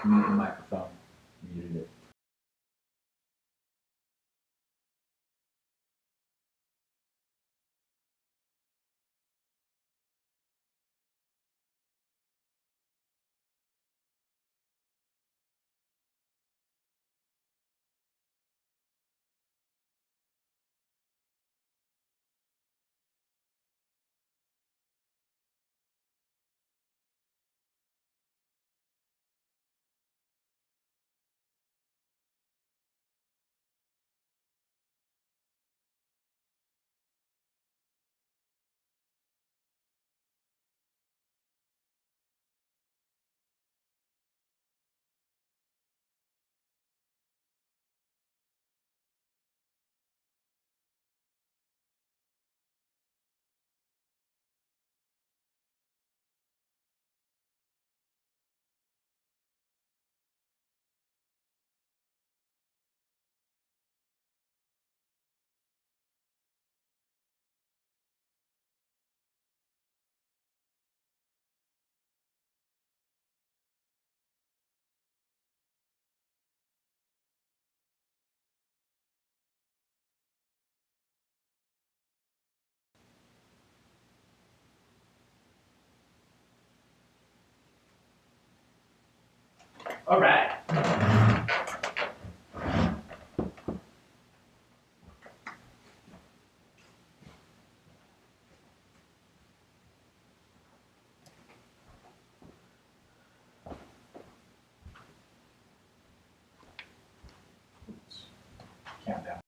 mute the microphone. Muted it. All right. Countdown.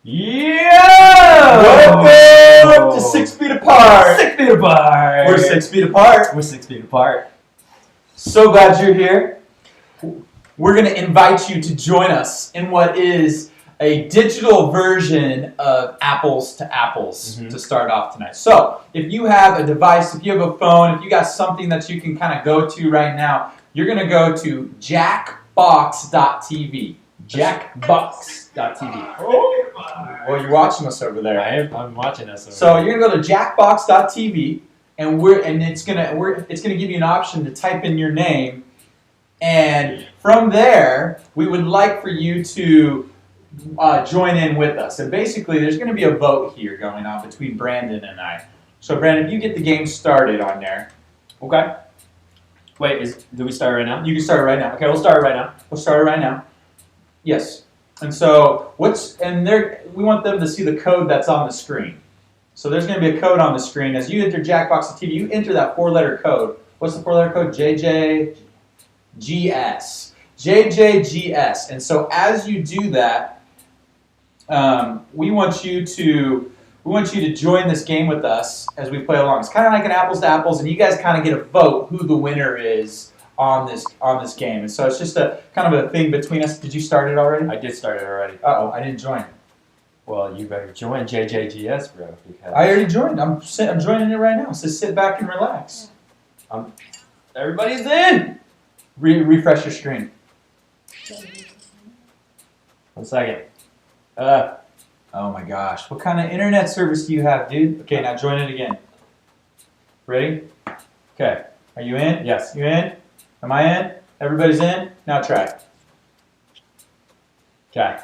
Yeah! Welcome to 6 feet apart. 6 feet apart. We're 6 feet apart. We're 6 feet apart. So glad you're here. we're going to invite you to join us in what is a digital version of Apples to Apples to start off tonight. So, if you have a device, if you have a phone, if you got something that you can kind of go to right now, you're going to go to jackbox.tv. Jackbox.tv. Oh, well, you're watching us over there. I'm watching us over So there. you're gonna go to jackbox.tv, and it's gonna give you an option to type in your name, and from there we would like for you to join in with us. And basically, there's gonna be a vote here going on between Brandon and I. So Brandon, if you get the game started on there, Okay. Wait, do we start right now? you can start it right now. Okay, we'll start right now. We'll start it right now. Yes. And so we want them to see the code that's on the screen. So there's going to be a code on the screen. As you enter Jackbox.tv, you enter that 4-letter code. What's the 4-letter code? JJGS. JJGS. And so as you do that, we want you to join this game with us as we play along. It's kind of like an apples to apples, and you guys kind of get a vote who the winner is on this game. And so it's just a kind of a thing between us. Did you start it already? I did start it already. Uh-oh, I didn't join. Well, you better join JJGS, bro. Because I already joined. I'm joining it right now. So sit back and relax. everybody's in. Refresh your screen. 1 second. Oh my gosh. What kind of internet service do you have, dude? Okay, now join it again. Ready? Okay. Are you in? Yes. You in? Am I in? Everybody's in? Now try. Okay.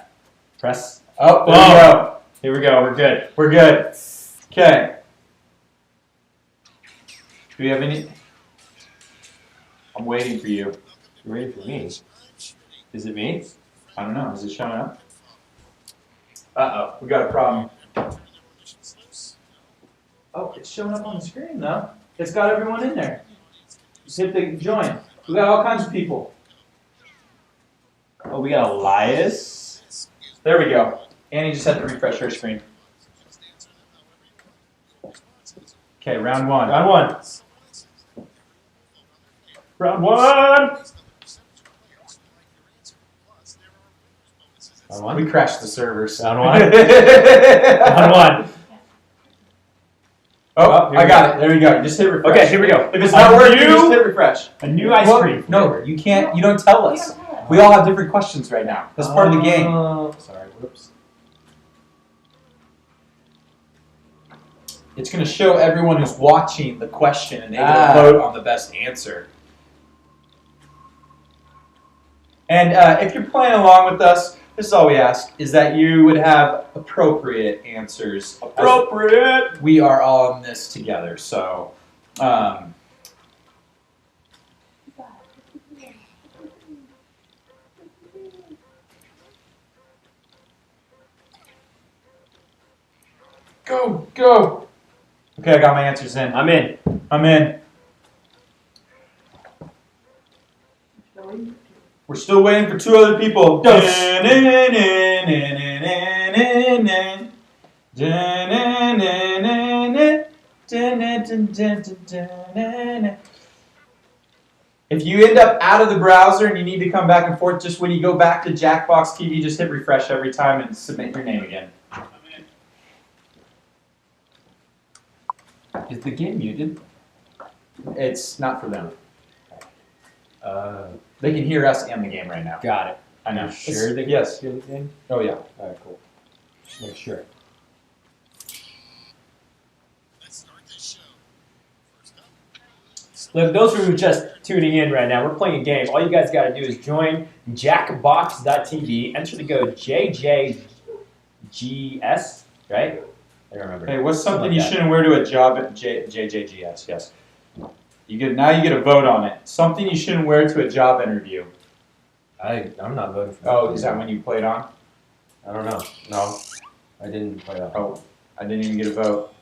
Press. Oh, there Whoa. we go. Here we go. We're good. We're good. Okay. Do we have any? I'm waiting for you. You're waiting for me. Is it me? I don't know. Is it showing up? Uh-oh. We got a problem. Oh, it's showing up on the screen, though. It's got everyone in there. Just hit the join. We got all kinds of people. Oh, we got Elias. There we go. Annie just had to refresh her screen. Okay, round one. Round one. Round one. Round one. We crashed the servers. Round one. Round one. Oh, here I we got it. There we go. Just hit refresh. Okay, here we go. If it's not working, just hit refresh. A new ice cream. No, you can't. You don't tell us. We all have different questions right now. That's part of the game. Sorry, whoops. It's going to show everyone who's watching the question, and they get Ah. to vote on the best answer. And if you're playing along with us, this is all we ask, is that you would have appropriate answers. Appropriate. We are all in this together, so... Go, go! Okay, I got my answers in. I'm in. I'm in. We're still waiting for two other people. If you end up out of the browser and you need to come back and forth, just when you go back to Jackbox TV, just hit refresh every time and submit your name again. Is the game muted? It's not for them. They can hear us and the game right now. Got it. I know. Are you sure they can Yes. hear the game? Oh yeah. All right, cool. Just make sure. Look, those who are just tuning in right now, we're playing a game. All you guys got to do is join jackbox.tv, enter the code JJGS, right? I don't remember. Hey, what's something Something you like that. shouldn't wear to a job at JJGS? Yes. You get a vote on it. Something you shouldn't wear to a job interview. I'm not voting for that. Oh, is that when you played on? I don't know. No, I didn't play that. Oh, I didn't even get a vote.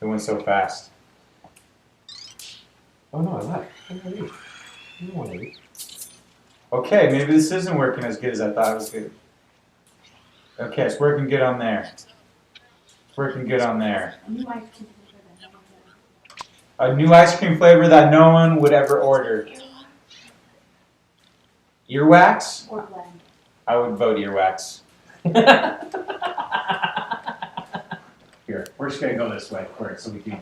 It went so fast. Oh, no, I left. I don't want to leave. Okay, maybe this isn't working as good as I thought it was good. Okay, it's working good on there. It's working good on there. A new ice cream flavor that no one would ever order. Earwax? Or blend. I would vote earwax. Here, we're just gonna go this way, so we can.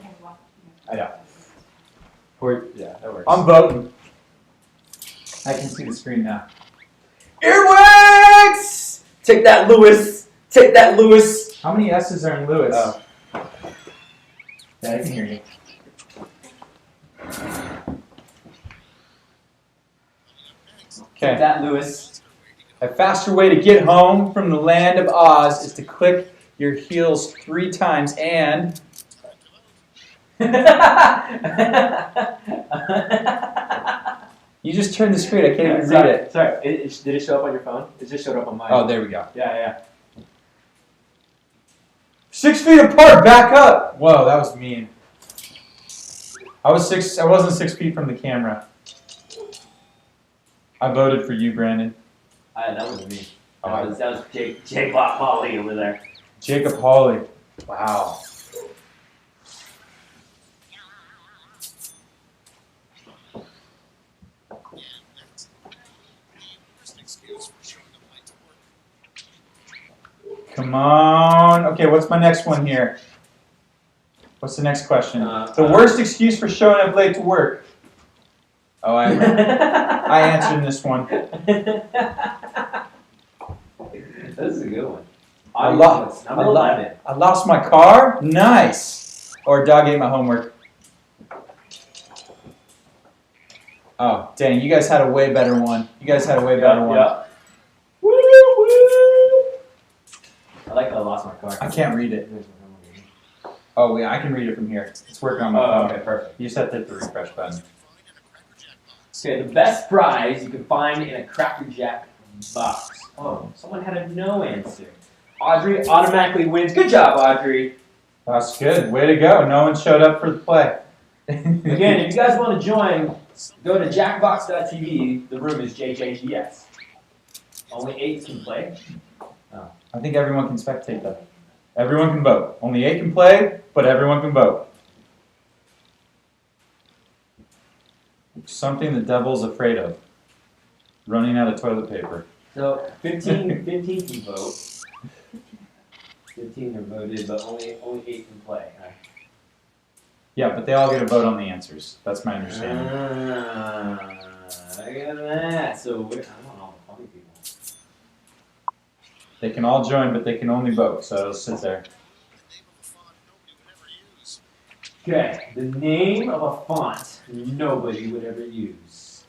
I know. Yeah, that works. I'm voting. I can see the screen now. Earwax! Take that, Lewis. Take that, Lewis. How many S's are in Lewis? Oh. Yeah, I can hear you. Take Okay. that, Lewis. A faster way to get home from the land of Oz is to click your heels 3 times and you just turned the screen. I can't even read it. Sorry, did it show up on your phone? It just showed up on mine. Oh, there we go. Yeah. 6 feet apart. Back up. Whoa, that was mean. I wasn't 6 feet from the camera. I voted for you, Brandon. That wasn't me. That was Jake Hawley over there. Jacob Hawley. Wow. Come on. Okay, what's my next one here? What's the next question? The worst excuse for showing up late to work. Oh, I answered this one. This is a good one. I lost my car? Nice. Or dog ate my homework. Oh, dang, you guys had a way better one. Yeah. Woo, woo. I like that I lost my car. I can't read it. Oh, yeah, I can read it from here. It's working on my phone. Okay, perfect. You just have to hit the refresh button. Okay, the best prize you can find in a Cracker Jack box. Oh, someone had a no answer. Audrey automatically wins. Good job, Audrey. That's good. Way to go. No one showed up for the play. Again, if you guys want to join, go to jackbox.tv. The room is JJGS. Only 8 can play. I think everyone can spectate, though. Everyone can vote. Only 8 can play, but everyone can vote. Something the devil's afraid of. Running out of toilet paper. So 15 can vote. 15 are voted, but only 8 can play. Right? Yeah, but they all get a vote on the answers. That's my understanding. Look at that. So I don't know how many people. They can all join, but they can only vote, so it'll sit there. Okay, the name of a font nobody would ever use.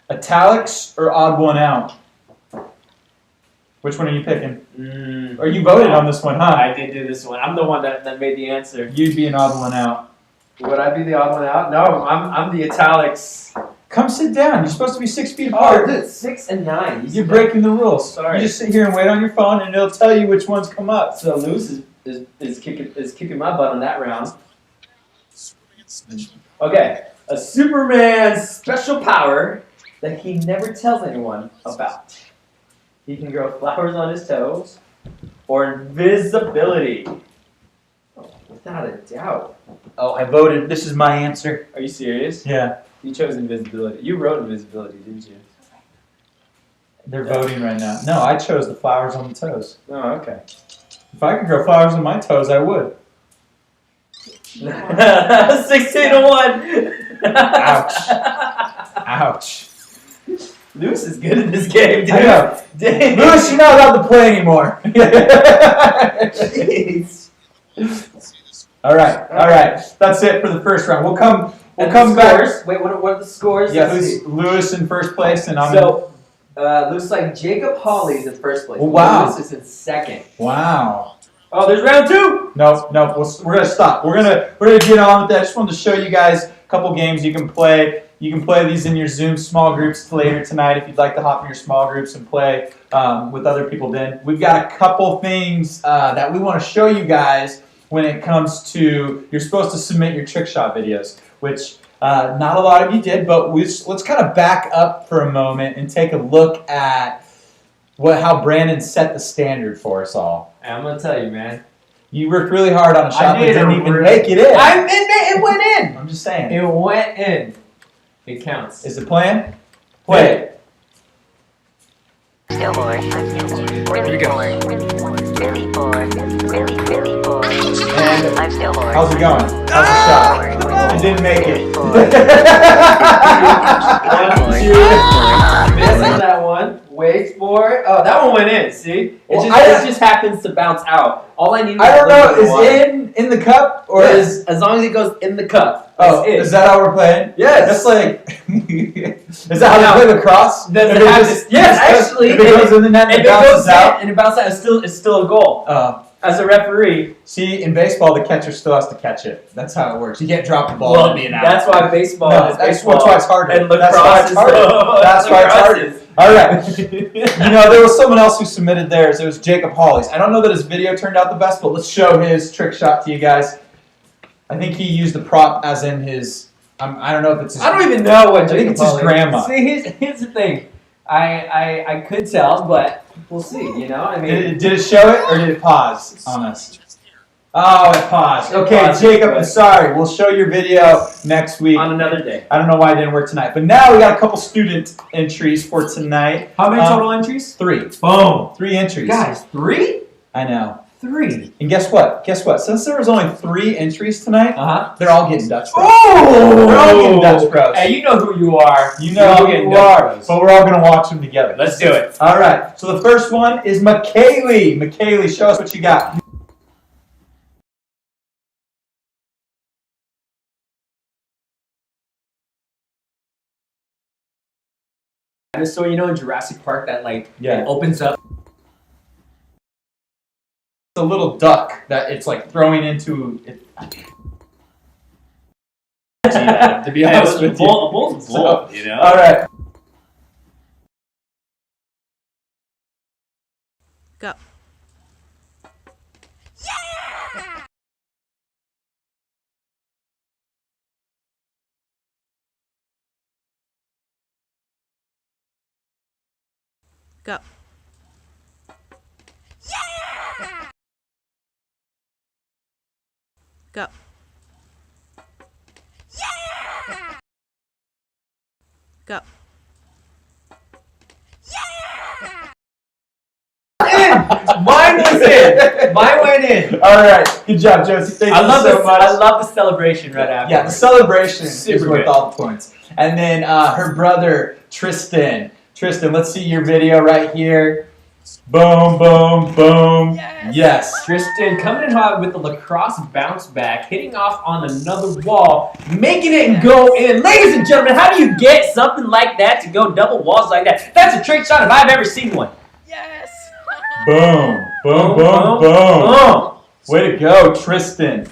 Italics or odd one out? Which one are you picking? Or you voted on this one, huh? I did do this one. I'm the one that made the answer. You'd be an odd one out. Would I be the odd one out? No, I'm the italics. Come sit down. You're supposed to be 6 feet apart. Oh, 6 and 9. You're breaking the rules. Sorry. You just sit here and wait on your phone, and it'll tell you which ones come up. So Lewis is kicking my butt on that round. Okay, a Superman's special power that he never tells anyone about. He can grow flowers on his toes, or invisibility. Oh, without a doubt. Oh, I voted. This is my answer. Are you serious? Yeah. You chose invisibility. You wrote invisibility, didn't you? They're voting right now. No, I chose the flowers on the toes. Oh, okay. If I could grow flowers on my toes, I would. 16-1. Ouch. Ouch. Lewis is good at this game, dude. I know. Dang. Lewis, you're not allowed to play anymore. Jeez. All right. That's it for the first round. We'll come And back. scores. Wait, what are the scores? Yeah, Let's see. Lewis in first place, and I'm looks like Jacob Hawley's in first place. Oh, wow. Lewis is in second. Wow. Oh, there's round 2. No, we're gonna stop. We're gonna get on with that. I just wanted to show you guys a couple games you can play. You can play these in your Zoom small groups later tonight if you'd like to hop in your small groups and play with other people. Then we've got a couple things that we want to show you guys when it comes to you're supposed to submit your trick shot videos, which not a lot of you did. But let's kind of back up for a moment and take a look at how Brandon set the standard for us all. I'm gonna tell you, man. You worked really hard on a shot that did. didn't even make it in. It went in. I'm just saying. It went in. It counts. Is it playing? Play it. Still bored. I'm still bored. Really bored. Really bored. Really bored. And I'm still bored. how's it going? How's the shot? It didn't make it. 1, 2. Missing that one. Wait for it. Oh, that one went in. See? It just happens to bounce out. All I need. I don't know. Is in the cup or Yes, as long as it goes in the cup. Oh, That's it. is that how we're playing? Yes. That's like. Is that how they play lacrosse? Does If it it have just- this- yes, actually, If it goes in the net If and it goes bounces out. in and it bounces out, it's still a goal. As a referee, See, in baseball, the catcher still has to catch it. That's how it works. You can't drop the ball well, and be an out. that's why baseball No, is that's baseball. why it's harder. And That's why lacrosse it's is harder. That's why it's lacrosse harder. is- All right. You know, there was someone else who submitted theirs. It was Jacob Hawley's. I don't know that his video turned out the best, but let's show his trick shot to you guys. I think he used the prop as in his. I don't know if it's his. I don't even know what I think Jacob it's his Hawley- grandma. See, here's the thing. I could tell, but we'll see. You know, I mean, Did it show it or did it pause on us? Oh, it paused. Okay, paused, Jacob, I'm but- sorry. We'll show your video next week. on another day. I don't know why it didn't work tonight. But now we got a couple student entries for tonight. How many Um, total entries? 3. Boom. 3 entries. Guys, 3? I know. 3. And guess what? Guess what? Since there was only 3 entries tonight, Uh-huh. they're all getting Dutch Bros. Oh! We're all getting Dutch Bros. Hey, you know who you are. You know You're who getting you Dutch are, Bros. but we're all going to watch them together. Let's do it. All right. So the first one is McKaylee. McKaylee, show us what you got. So you know in Jurassic Park that Yeah. it opens up. It's a little duck that it's like throwing into it. To be honest with you. A bull's a bull, you know. All right. Go. Go. Go. Go. Mine was in. Mine went in. All right. Good job, Josie. Thank I you love so this. much. I love the celebration right after. Yeah, the celebration is Super worth good. all the points. And then her brother, Tristan. Tristan, let's see your video right here. Boom, boom, boom. Yes. Tristan coming in hot with the lacrosse bounce back, hitting off on another wall, making it go in. Ladies and gentlemen, how do you get something like that to go double walls like that? That's a trick shot if I've ever seen one. Yes. Boom, boom, boom, boom. Oh. Way to go, Tristan.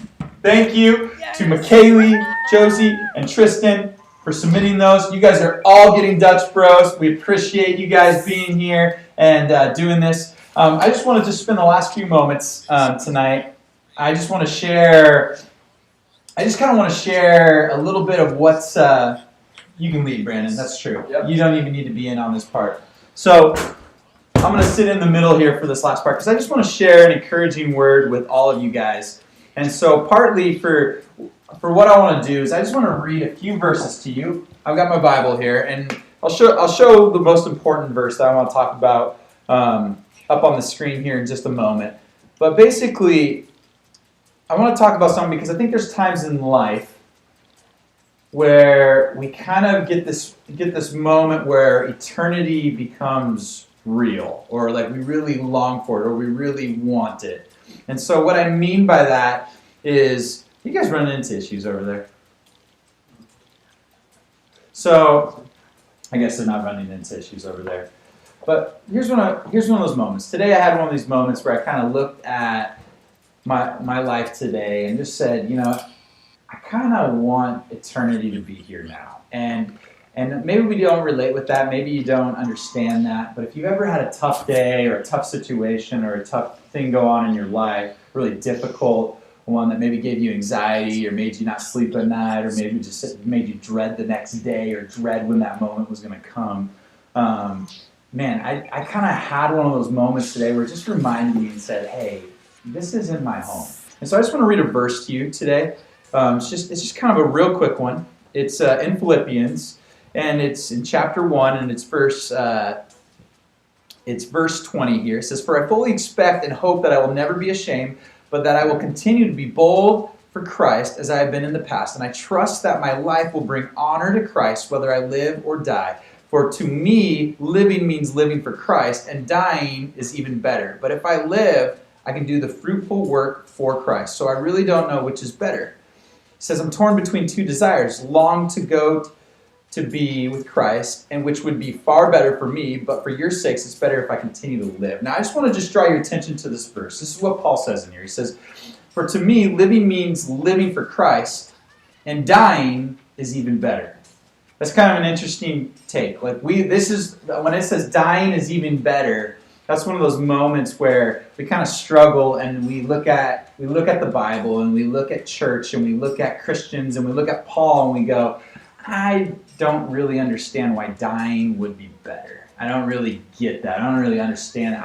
Thank you to McKaylee, Josie, and Tristan for submitting those. You guys are all getting Dutch Bros. We appreciate you guys being here and doing this. I just wanted to spend the last few moments tonight. I just want to share. I just kind of want to share a little bit of what's. You can lead, Brandon. That's true. Yep. You don't even need to be in on this part. So I'm going to sit in the middle here for this last part because I just want to share an encouraging word with all of you guys. And so partly for what I want to do is I just want to read a few verses to you. I've got my Bible here, and I'll show the most important verse that I want to talk about up on the screen here in just a moment. But basically, I want to talk about something because I think there's times in life where we kind of get this moment where eternity becomes real, or like we really long for it, or we really want it. And so what I mean by that is, you guys run into issues over there? So, I guess they're not running into issues over there. But here's one of those moments. Today I had one of these moments where I kind of looked at my life today and just said, you know, I kind of want eternity to be here now. And maybe we don't relate with that. Maybe you don't understand that. But if you've ever had a tough day or a tough situation or a tough thing go on in your life, really difficult, one that maybe gave you anxiety or made you not sleep at night or maybe just made you dread the next day or dread when that moment was going to come. Man, I kind of had one of those moments today where it just reminded me and said, hey, this isn't my home. And so I just want to read a verse to you today. It's just kind of a real quick one. It's in Philippians, and it's in chapter 1, and it's verse 20 here. It says, "For I fully expect and hope that I will never be ashamed, but that I will continue to be bold for Christ as I have been in the past. And I trust that my life will bring honor to Christ, whether I live or die. For to me, living means living for Christ, and dying is even better. But if I live, I can do the fruitful work for Christ. So I really don't know which is better." It says, "I'm torn between two desires, long to go to be with Christ, and which would be far better for me, but for your sakes, it's better if I continue to live." Now, I just want to just draw your attention to this verse. This is what Paul says in here. He says, "For to me, living means living for Christ, and dying is even better." That's kind of an interesting take. When it says dying is even better, that's one of those moments where we kind of struggle and we look at the Bible and we look at church and we look at Christians and we look at Paul and we go, I don't really understand why dying would be better. I don't really get that. I don't really understand.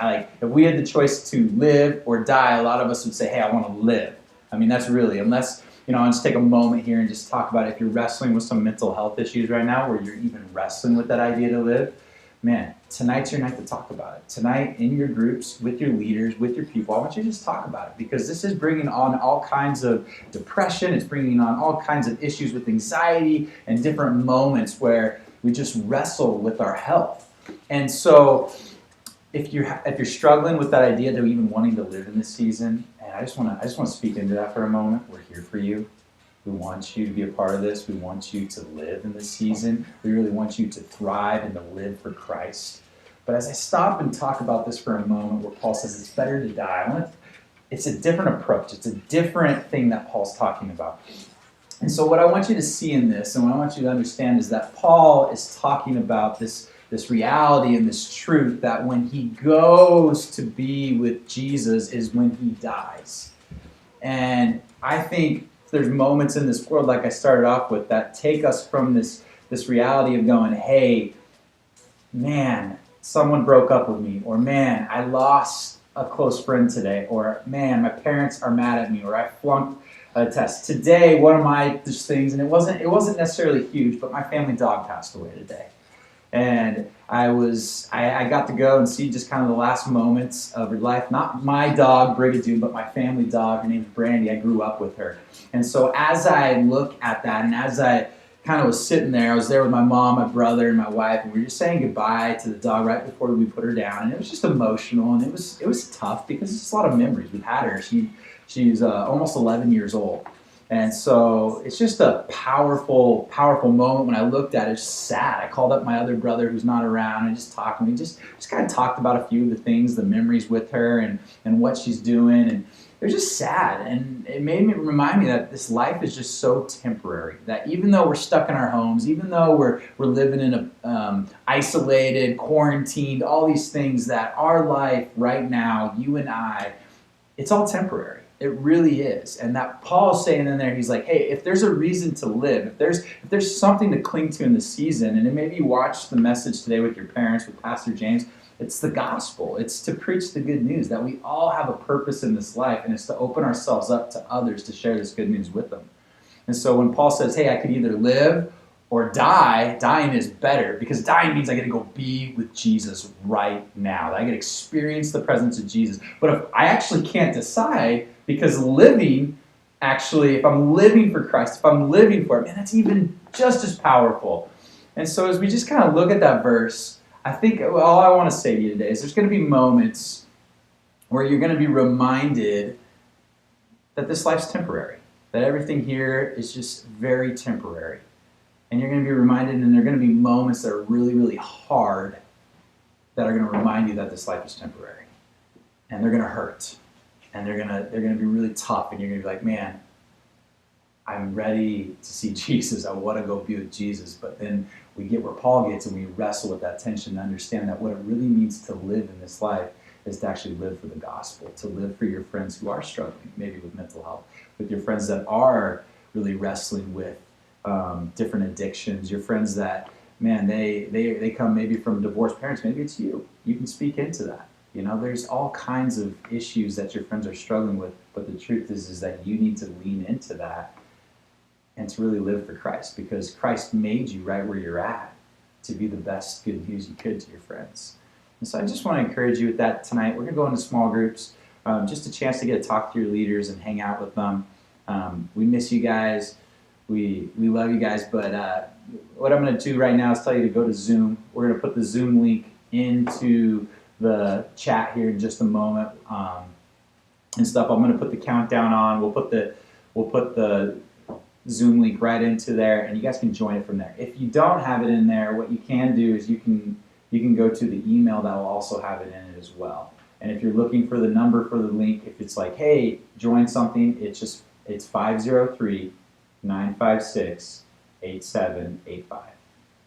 If we had the choice to live or die, a lot of us would say, hey, I want to live. I mean, that's really, unless, I'll just take a moment here and just talk about if you're wrestling with some mental health issues right now, where you're even wrestling with that idea to live, man, tonight's your night to talk about it. Tonight, in your groups, with your leaders, with your people, I want you to just talk about it, because this is bringing on all kinds of depression. It's bringing on all kinds of issues with anxiety and different moments where we just wrestle with our health. And so if you're struggling with that idea of even wanting to live in this season, and I just want to speak into that for a moment. We're here for you. We want you to be a part of this. We want you to live in this season. We really want you to thrive and to live for Christ. But as I stop and talk about this for a moment, where Paul says it's better to die, it's a different approach. It's a different thing that Paul's talking about. And so what I want you to see in this, and what I want you to understand, is that Paul is talking about this reality and this truth that when he goes to be with Jesus is when he dies. And I think there's moments in this world, like I started off with, that take us from this reality of going, hey, man, someone broke up with me, or man, I lost a close friend today, or man, my parents are mad at me, or I flunked a test. Today, one of my things, and it wasn't necessarily huge, but my family dog passed away today. And I got to go and see just kind of the last moments of her life. Not my dog, Brigadoon, but my family dog. Her name's Brandy. I grew up with her. And so as I look at that, and as I kind of was sitting there, I was there with my mom, my brother, and my wife, and we were just saying goodbye to the dog right before we put her down. And it was just emotional, and it was tough because it's just a lot of memories. We've had her. She's almost 11 years old. And so it's just a powerful, powerful moment. When I looked at it, it's sad. I called up my other brother who's not around and just talked. We just kind of talked about a few of the things, the memories with her and what she's doing. And it was just sad. And it made me remind me that this life is just so temporary. That even though we're stuck in our homes, even though we're living in a isolated, quarantined, all these things, that our life right now, you and I, it's all temporary. It really is. And that Paul's saying in there, he's like, hey, if there's a reason to live, if there's something to cling to in the season, and maybe you watched the message today with your parents, with Pastor James, it's the gospel. It's to preach the good news, that we all have a purpose in this life, and it's to open ourselves up to others to share this good news with them. And so when Paul says, hey, I could either live or die, dying is better, because dying means I get to go be with Jesus right now. I get to experience the presence of Jesus. But if I actually can't decide, because living, actually, if I'm living for Christ, if I'm living for it, man, that's even just as powerful. And so as we just kind of look at that verse, I think all I want to say to you today is there's going to be moments where you're going to be reminded that this life's temporary, that everything here is just very temporary. And you're going to be reminded, and there are going to be moments that are really, really hard that are going to remind you that this life is temporary. And they're going to hurt. And they're gonna be really tough, and you're gonna be like, man, I'm ready to see Jesus. I want to go be with Jesus. But then we get where Paul gets, and we wrestle with that tension to understand that what it really means to live in this life is to actually live for the gospel, to live for your friends who are struggling, maybe with mental health, with your friends that are really wrestling with different addictions, your friends that, man, they come maybe from divorced parents. Maybe it's you. You can speak into that. There's all kinds of issues that your friends are struggling with, but the truth is that you need to lean into that and to really live for Christ, because Christ made you right where you're at to be the best good news you could to your friends. And so I just want to encourage you with that tonight. We're going to go into small groups, just a chance to get to talk to your leaders and hang out with them. We miss you guys. We love you guys, but what I'm going to do right now is tell you to go to Zoom. We're going to put the Zoom link into the chat here in just a moment and stuff. I'm going to put the countdown on. We'll put the Zoom link right into there, and you guys can join it from there. If you don't have it in there, what you can do is you can go to the email that will also have it in it as well. And if you're looking for the number for the link, if it's like, hey, join something, it's 503-956-8785.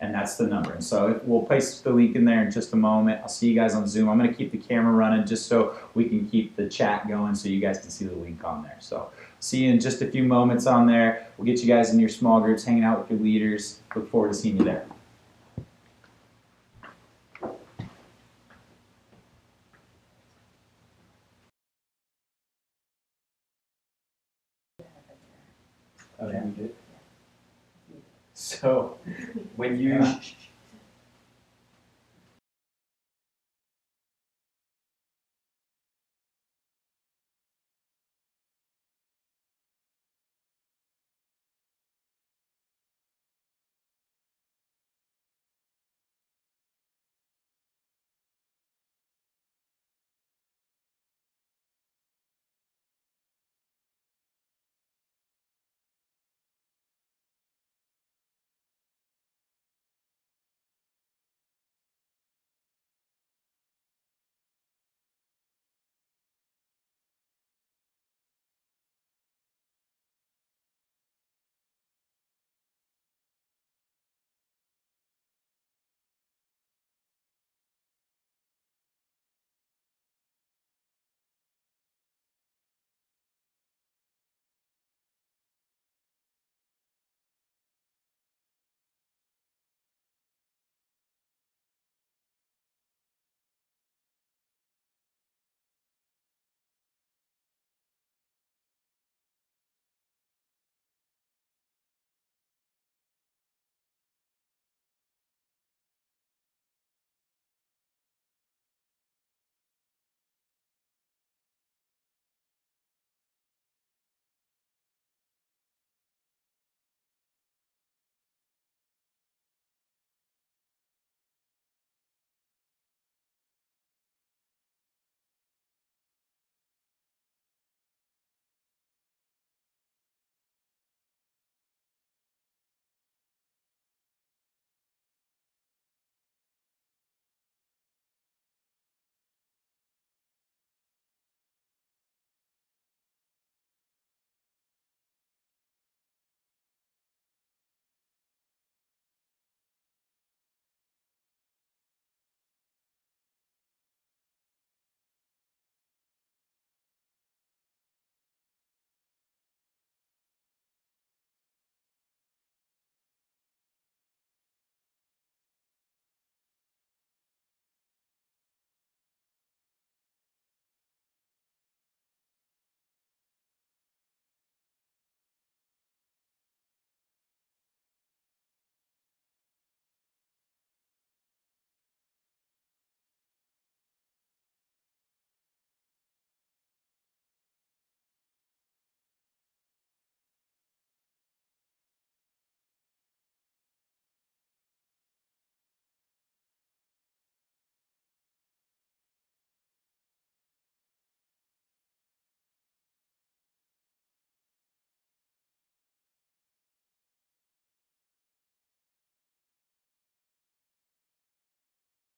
And that's the number. And so we'll place the link in there in just a moment. I'll see you guys on Zoom. I'm going to keep the camera running just so we can keep the chat going so you guys can see the link on there. So see you in just a few moments on there. We'll get you guys in your small groups, hanging out with your leaders. Look forward to seeing you there. So when you